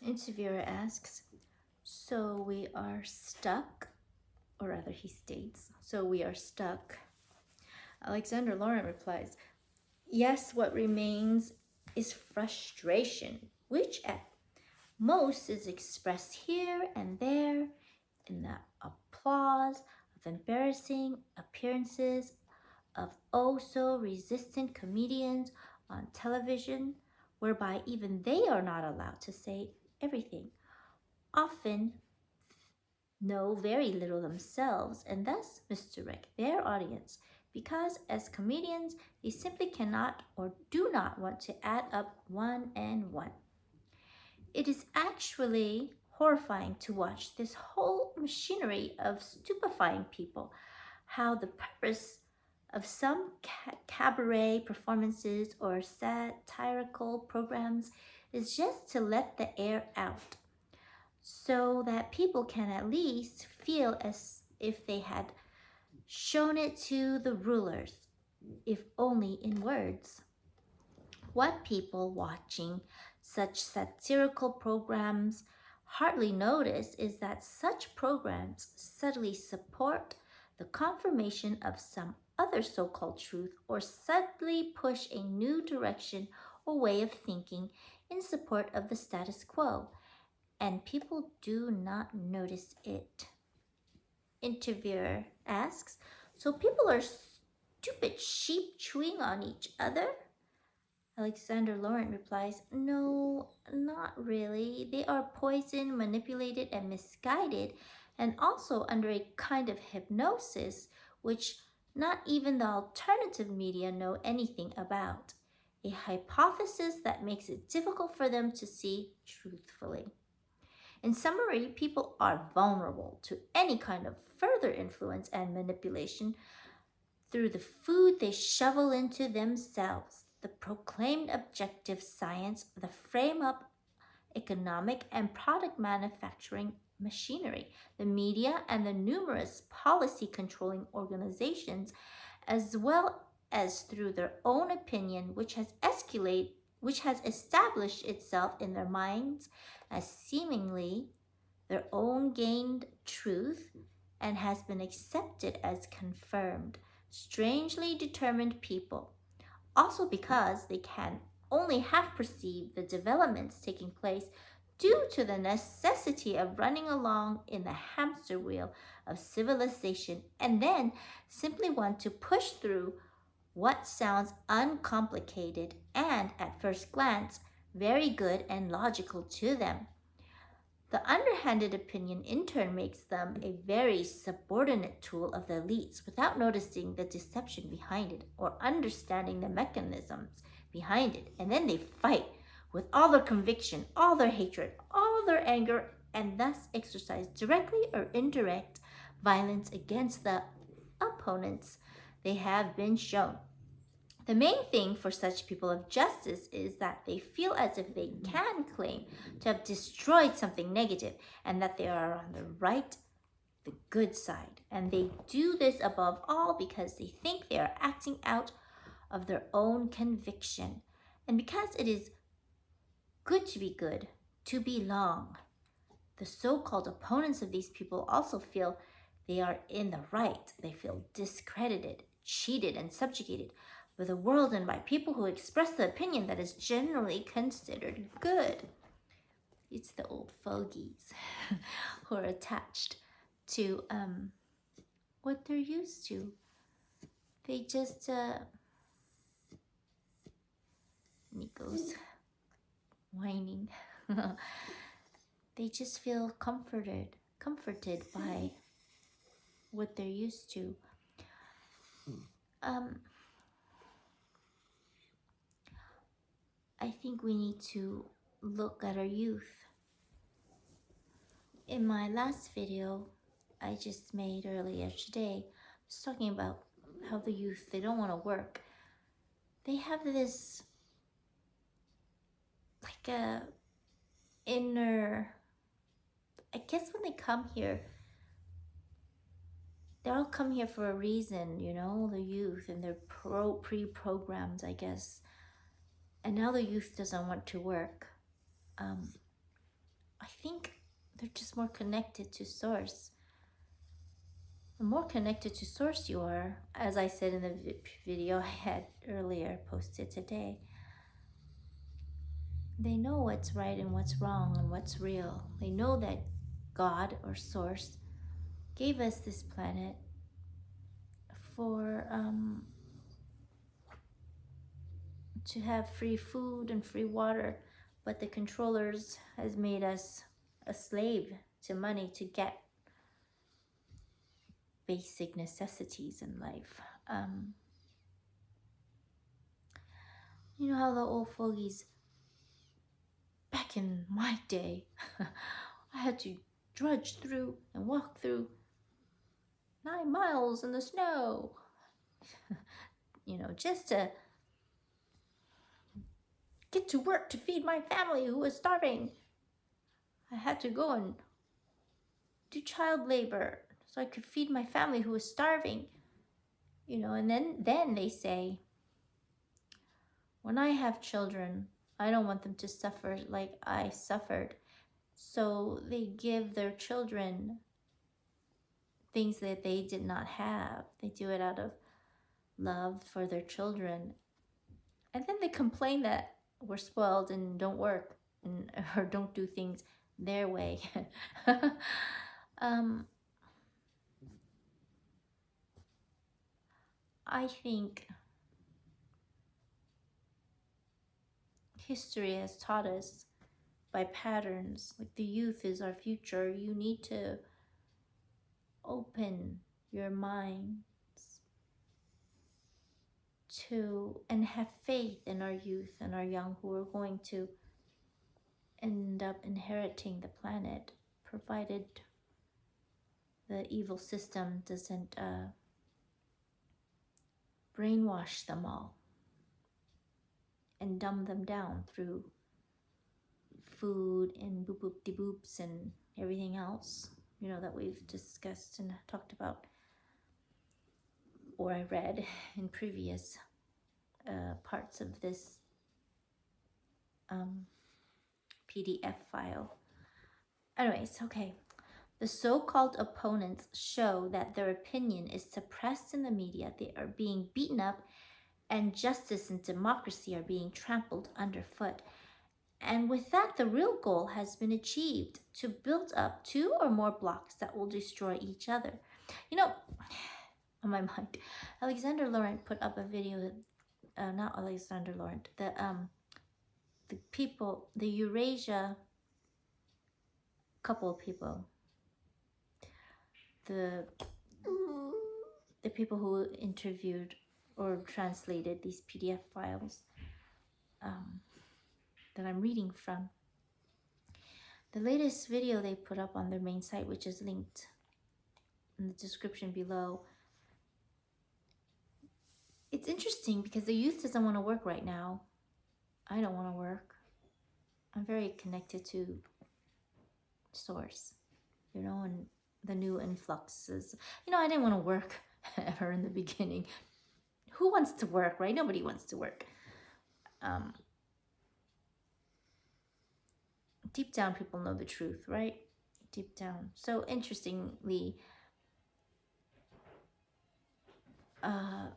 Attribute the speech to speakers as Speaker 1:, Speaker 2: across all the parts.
Speaker 1: Interviewer asks, so we are stuck, or rather he states, so we are stuck. Alexander Laurent replies, yes, what remains is frustration, which at most is expressed here and there in the applause of embarrassing appearances of oh so resistant comedians on television, whereby even they are not allowed to say everything, often know very little themselves and thus misdirect their audience because as comedians they simply cannot or do not want to add up one and one. It is actually horrifying to watch this whole machinery of stupefying people, how the purpose of some cabaret performances or satirical programs is just to let the air out so that people can at least feel as if they had shown it to the rulers, if only in words. What people watching such satirical programs hardly notice is that such programs subtly support the confirmation of some other so called truth or subtly push a new direction or way of thinking in support of the status quo, and people do not notice it. Interviewer asks, so people are stupid sheep chewing on each other? Alexander Laurent replies, no, not really. They are poisoned, manipulated, and misguided, and also under a kind of hypnosis which not even the alternative media know anything about. A hypothesis that makes it difficult for them to see truthfully. In summary, people are vulnerable to any kind of further influence and manipulation through the food they shovel into themselves, the proclaimed objective science, the frame up economic and product manufacturing machinery, the media, and the numerous policy controlling organizations, as well as through their own opinion, which has established itself in their minds as seemingly their own gained truth and has been accepted as confirmed. Strangely determined people, also because they can only half perceive the developments taking place due to the necessity of running along in the hamster wheel of civilization and then simply want to push through what sounds uncomplicated and, at first glance, very good and logical to them. The underhanded opinion in turn makes them a very subordinate tool of the elites without noticing the deception behind it or understanding the mechanisms behind it. And then they fight with all their conviction, all their hatred, all their anger, and thus exercise directly or indirect violence against the opponents they have been shown. The main thing for such people of justice is that they feel as if they can claim to have destroyed something negative and that they are on the right, the good side. And they do this above all because they think they are acting out of their own conviction. And because it is good to be good, to belong. The so called opponents of these people also feel they are in the right. They feel discredited, cheated, and subjugated by the world and by people who express the opinion that is generally considered good. It's the old fogies who are attached to what they're used to. They just, Nico's whining. They just feel comforted by what they're used to. I think we need to look at our youth. In my last video I just made earlier today, I was talking about how the youth, they don't want to work. They have this like a inner, I guess when they come here, they all come here for a reason, you know, the youth, and they're pre-programmed, I guess. And now the youth doesn't want to work. think they're just more connected to source. The more connected to source you are, as I said in the video I had earlier posted today, they know what's right and what's wrong and what's real. They know that God or source gave us this planet for to have free food and free water, but the controllers has made us a slave to money to get basic necessities in life. You know how the old fogies, back in my day, I had to drudge through and walk through 9 miles in the snow, just to get to work to feed my family who was starving. I had to go and do child labor so I could feed my family who was starving. And then they say, when I have children, I don't want them to suffer like I suffered. So they give their children things that they did not have. They do it out of love for their children. And then they complain that we're spoiled and don't work or don't do things their way. I think history has taught us by patterns, like the youth is our future. You need to open your minds to and have faith in our youth and our young who are going to end up inheriting the planet, provided the evil system doesn't brainwash them all and dumb them down through food and boop-boop-de-boops and everything else, that we've discussed and talked about, or I read in previous parts of this PDF file. Anyways, okay. The so-called opponents show that their opinion is suppressed in the media. They are being beaten up, and justice and democracy are being trampled underfoot. And with that, the real goal has been achieved, to build up 2 or more blocks that will destroy each other. On my mind, Alexander Laurent put up a video, not Alexander Laurent, the people, the Eurasia, couple of people, the people who interviewed or translated these PDF files that I'm reading from. The latest video they put up on their main site, which is linked in the description below. It's interesting because the youth doesn't want to work right now. I don't want to work. I'm very connected to source, and the new influxes. I didn't want to work ever in the beginning. Who wants to work, right? Nobody wants to work. Deep down, people know the truth, right? Deep down. So interestingly, a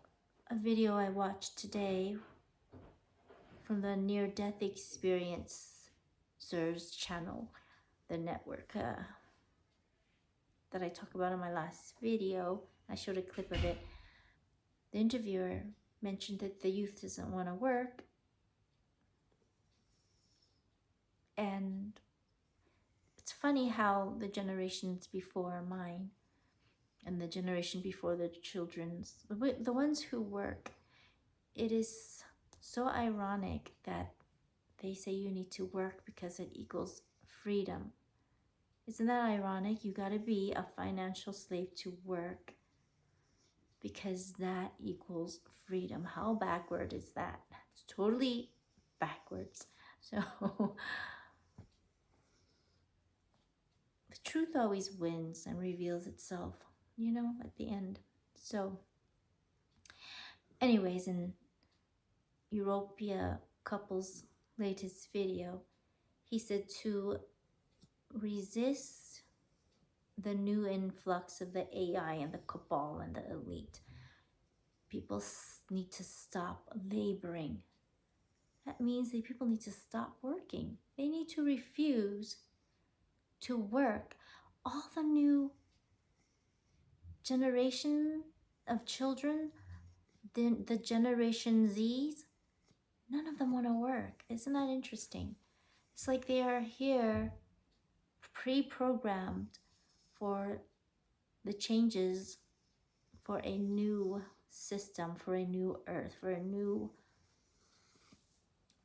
Speaker 1: video I watched today from the near-death experiencers channel, the network that I talked about in my last video. I showed a clip of it. The interviewer mentioned that the youth doesn't want to work, and it's funny how the generations before mine and the generation before the children's, the ones who work, it is so ironic that they say you need to work because it equals freedom. Isn't that ironic? You gotta be a financial slave to work because that equals freedom. How backward is that? It's totally backwards. So the truth always wins and reveals itself, at the end. So anyways, in Eurasia couple's latest video, he said to resist the new influx of the AI and the cabal and the elite. People need to stop laboring. That means that people need to stop working. They need to refuse to work. All the new generation of children, the Generation Zs, none of them want to work. Isn't that interesting? It's like they are here pre-programmed for the changes, for a new system, for a new earth, for a new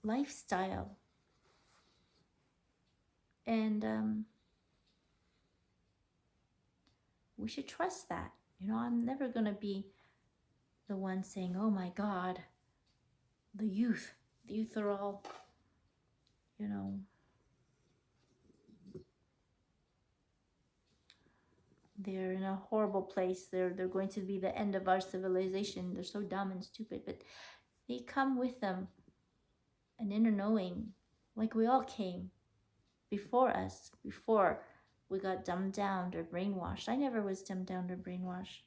Speaker 1: lifestyle. And we should trust that. I'm never going to be the one saying, oh my God, the youth are all, they're in a horrible place. They're going to be the end of our civilization. They're so dumb and stupid, but they come with them an inner knowing, like we all came before us, before we got dumbed down or brainwashed. I never was dumbed down or brainwashed.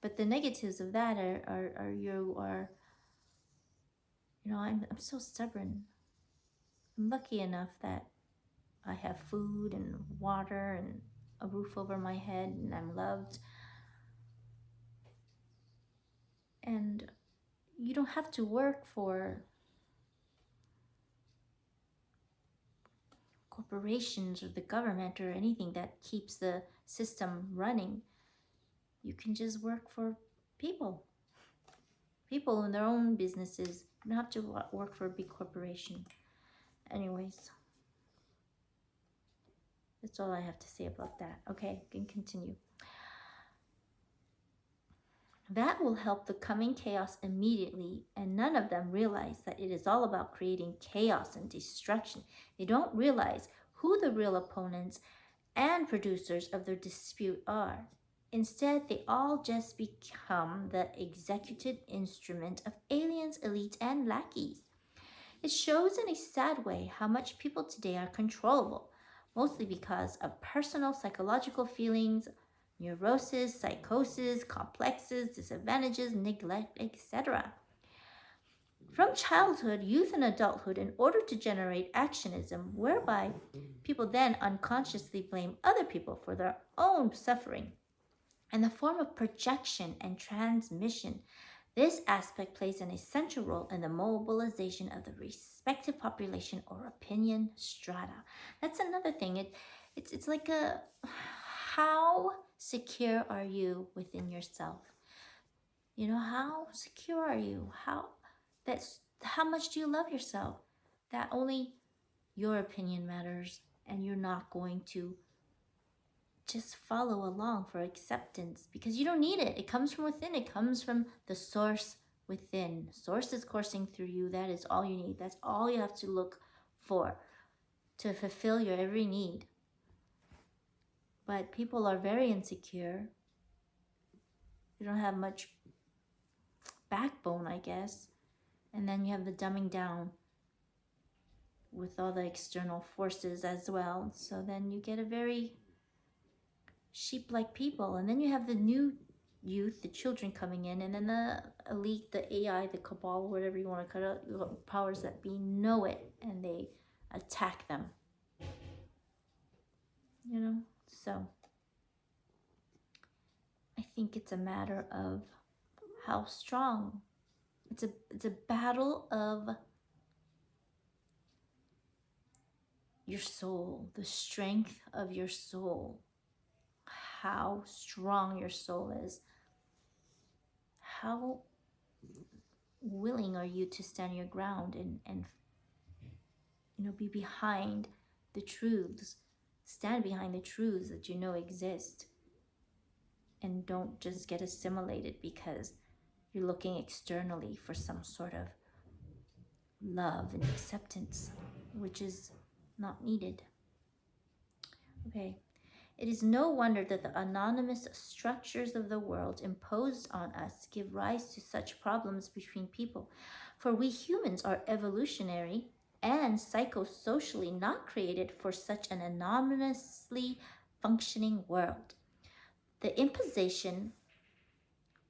Speaker 1: But the negatives of that are I'm so stubborn. I'm lucky enough that I have food and water and a roof over my head, and I'm loved. And you don't have to work for corporations or the government or anything that keeps the system running. You can just work for people in their own businesses. You don't have to work for a big corporation. Anyways, that's all I have to say about that. Okay, can continue. That will help the coming chaos immediately, and none of them realize that it is all about creating chaos and destruction. They don't realize who the real opponents and producers of their dispute are. Instead, they all just become the executed instrument of aliens, elites, and lackeys. It shows in a sad way how much people today are controllable, mostly because of personal psychological feelings, neurosis, psychosis, complexes, disadvantages, neglect, etc. From childhood, youth, and adulthood, in order to generate actionism, whereby people then unconsciously blame other people for their own suffering, in the form of projection and transmission. This aspect plays an essential role in the mobilization of the respective population or opinion strata. That's another thing. It's like how secure are you within yourself? How secure are you? How much do you love yourself? That only your opinion matters, and you're not going to just follow along for acceptance, because you don't need it. It comes from within. It comes from the source within. Source is coursing through you. That is all you need. That's all you have to look for to fulfill your every need. But people are very insecure. You don't have much backbone, I guess. And then you have the dumbing down with all the external forces as well. So then you get a very sheep-like people. And then you have the new youth, the children coming in, and then the elite, the AI, the cabal, whatever you want to call it, powers that be know it, and they attack them. So I think it's a matter of how strong. It's a battle of your soul, the strength of your soul, how strong your soul is. How willing are you to stand your ground and be behind the truths, stand behind the truths that you know exist, and don't just get assimilated because you're looking externally for some sort of love and acceptance, which is not needed. Okay. It is no wonder that the anonymous structures of the world imposed on us give rise to such problems between people. For we humans are evolutionary and psychosocially not created for such an anonymously functioning world. The imposition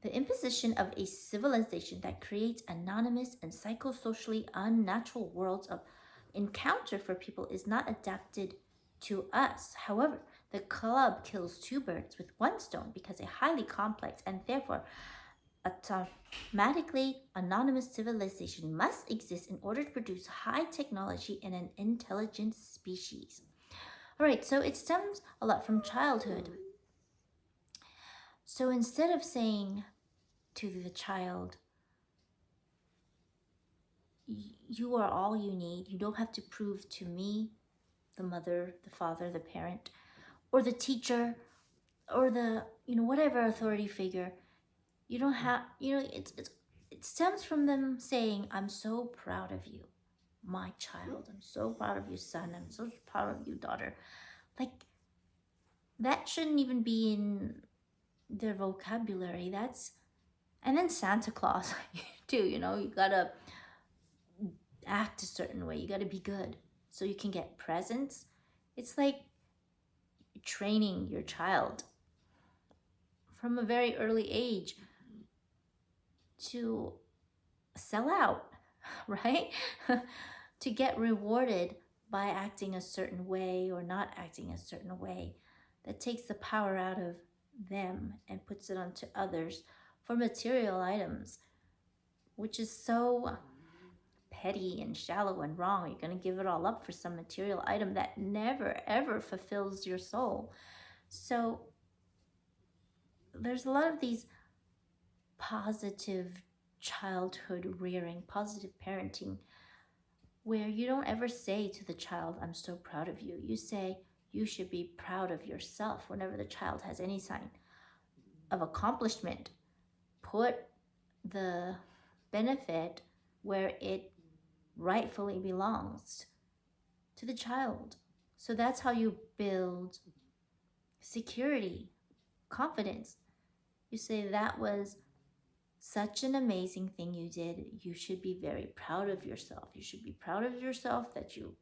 Speaker 1: of a civilization that creates anonymous and psychosocially unnatural worlds of encounter for people is not adapted to us. However, the club kills two birds with one stone because a highly complex and therefore automatically anonymous civilization must exist in order to produce high technology and an intelligent species. All right, so it stems a lot from childhood. So instead of saying to the child, you are all you need, you don't have to prove to me, the mother, the father, the parent, or the teacher, or the, whatever authority figure, you don't have, it stems from them saying, I'm so proud of you, my child. I'm so proud of you, son. I'm so proud of you, daughter. Like, that shouldn't even be in their vocabulary. And then Santa Claus too, you gotta act a certain way. You gotta be good so you can get presents. It's like training your child from a very early age to sell out, right? To get rewarded by acting a certain way or not acting a certain way. That takes the power out of them and puts it onto others for material items, which is so petty and shallow and wrong. You're going to give it all up for some material item that never ever fulfills your soul. So there's a lot of these positive childhood rearing, positive parenting, where you don't ever say to the child, I'm so proud of you. You say, you should be proud of yourself. Whenever the child has any sign of accomplishment, put the benefit where it rightfully belongs to the child. So that's how you build security, confidence. You say, that was such an amazing thing you did. You should be very proud of yourself. You should be proud of yourself that you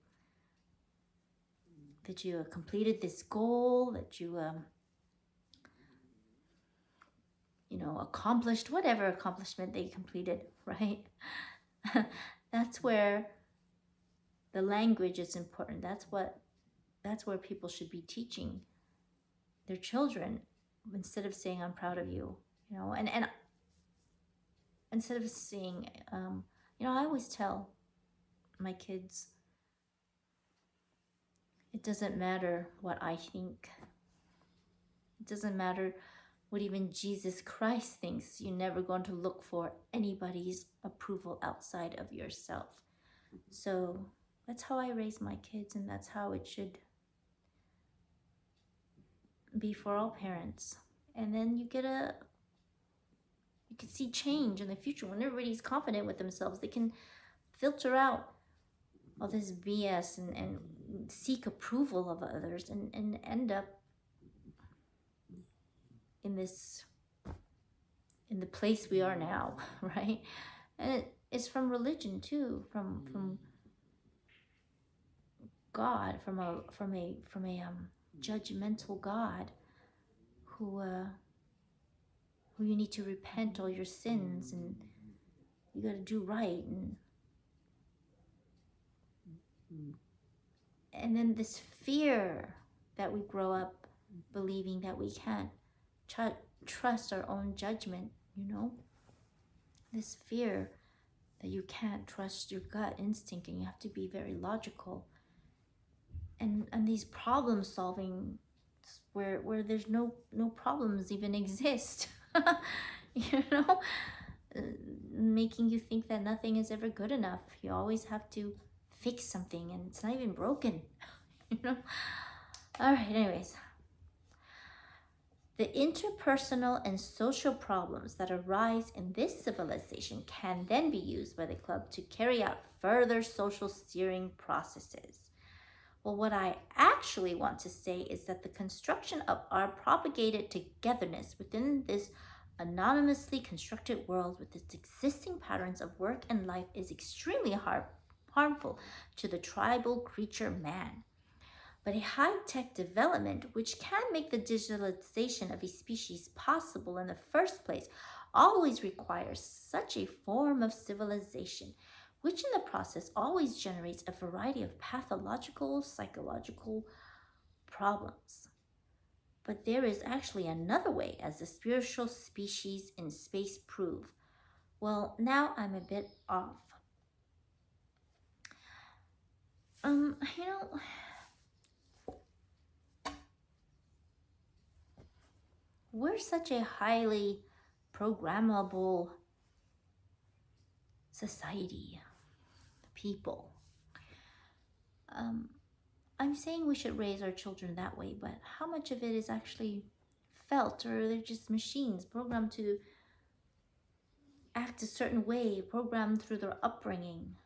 Speaker 1: completed this goal, that you accomplished whatever accomplishment they completed, right? That's where the language is important. That's where people should be teaching their children, instead of saying, I'm proud of you, and instead of saying, I always tell my kids, it doesn't matter what I think. It doesn't matter what even Jesus Christ thinks. You're never going to look for anybody's approval outside of yourself. So that's how I raise my kids, and that's how it should be for all parents. And then you can see change in the future. When everybody's confident with themselves, they can filter out all this BS and seek approval of others and end up in the place we are now, right? And it's from religion too, from God, from a judgmental God who you need to repent all your sins, and you got to do right, and then this fear that we grow up believing that we can't trust our own judgment, this fear that you can't trust your gut instinct and you have to be very logical, and these problem solving where there's no problems even exist. Making you think that nothing is ever good enough. You always have to fix something and it's not even broken. All right, anyways, the interpersonal and social problems that arise in this civilization can then be used by the club to carry out further social steering processes. Well, what I actually want to say is that the construction of our propagated togetherness within this anonymously constructed world with its existing patterns of work and life is extremely harmful to the tribal creature man. But a high-tech development which can make the digitalization of a species possible in the first place always requires such a form of civilization, which in the process always generates a variety of pathological, psychological problems. But there is actually another way, as the spiritual species in space prove. Well, now I'm a bit off. You know, we're such a highly programmable society, people. I'm saying we should raise our children that way, but how much of it is actually felt, or they're just machines programmed to act a certain way, programmed through their upbringing?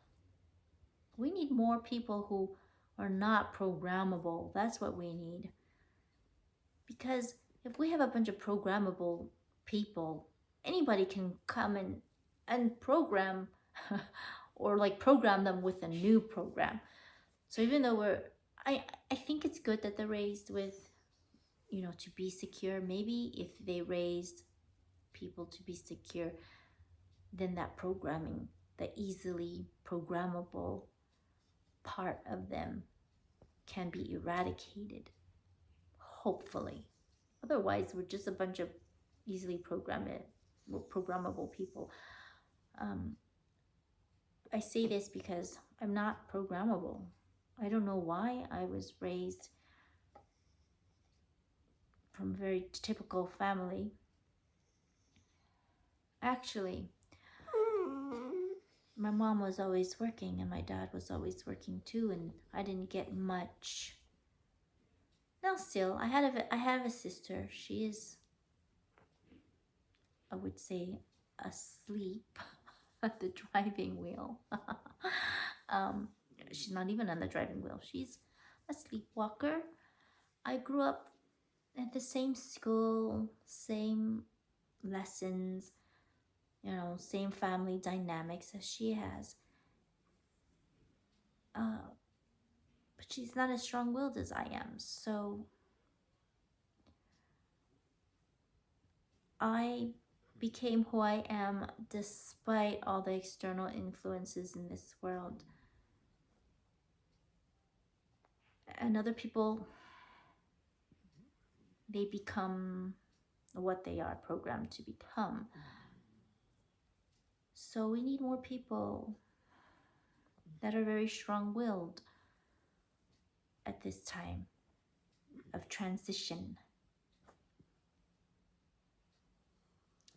Speaker 1: We need more people who are not programmable. That's what we need. Because if we have a bunch of programmable people, anybody can come and program or like program them with a new program. So even though I think it's good that they're raised with, to be secure. Maybe if they raised people to be secure, then that programming, the easily programmable part of them can be eradicated, hopefully. Otherwise, we're just a bunch of easily programmable people. I say this because I'm not programmable. I don't know why. I was raised from a very typical family. Actually, my mom was always working and my dad was always working too, and I didn't get much. Now still, I have a sister. She is, I would say, asleep at the driving wheel. She's not even on the driving wheel. She's a sleepwalker. I grew up at the same school, same lessons, same family dynamics as she has. But she's not as strong-willed as I am. So I became who I am despite all the external influences in this world. And other people, they become what they are programmed to become. So we need more people that are very strong-willed at this time of transition.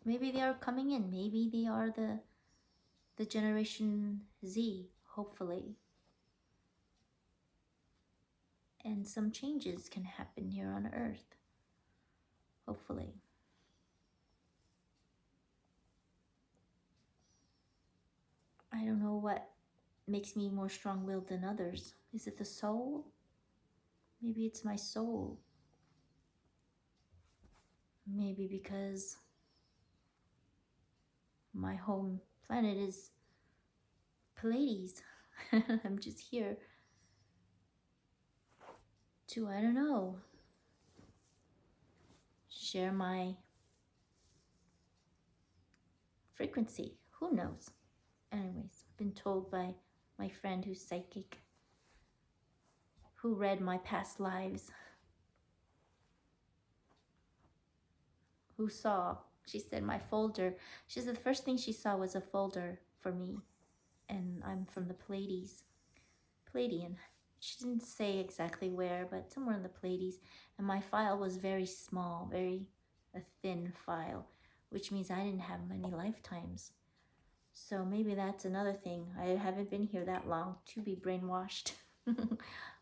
Speaker 1: Maybe they are coming in. Maybe they are the Generation Z, hopefully. And some changes can happen here on Earth, hopefully. I don't know what makes me more strong-willed than others. Is it the soul? Maybe it's my soul. Maybe because my home planet is Pleiades. I'm just here to, I don't know, share my frequency. Who knows? Anyways, I've been told by my friend who's psychic, who read my past lives, who saw, she said my folder, she said the first thing she saw was a folder for me, and I'm from the Pleiadian. She didn't say exactly where, but somewhere in the Pleiades, and my file was very small, a thin file, which means I didn't have many lifetimes. So maybe that's another thing. I haven't been here that long to be brainwashed.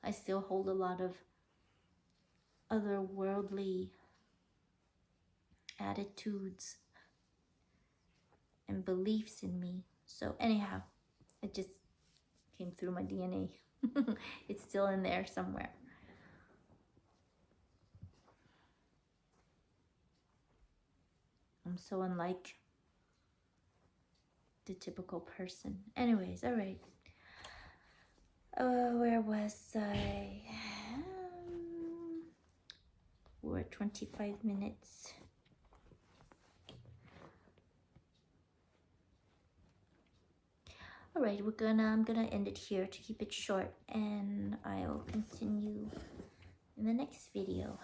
Speaker 1: I still hold a lot of otherworldly attitudes and beliefs in me. So anyhow, it just came through my DNA. It's still in there somewhere. so unlike the typical person. Anyways, all right. Where was I? We're at 25 minutes. All right, I'm gonna end it here to keep it short, and I'll continue in the next video.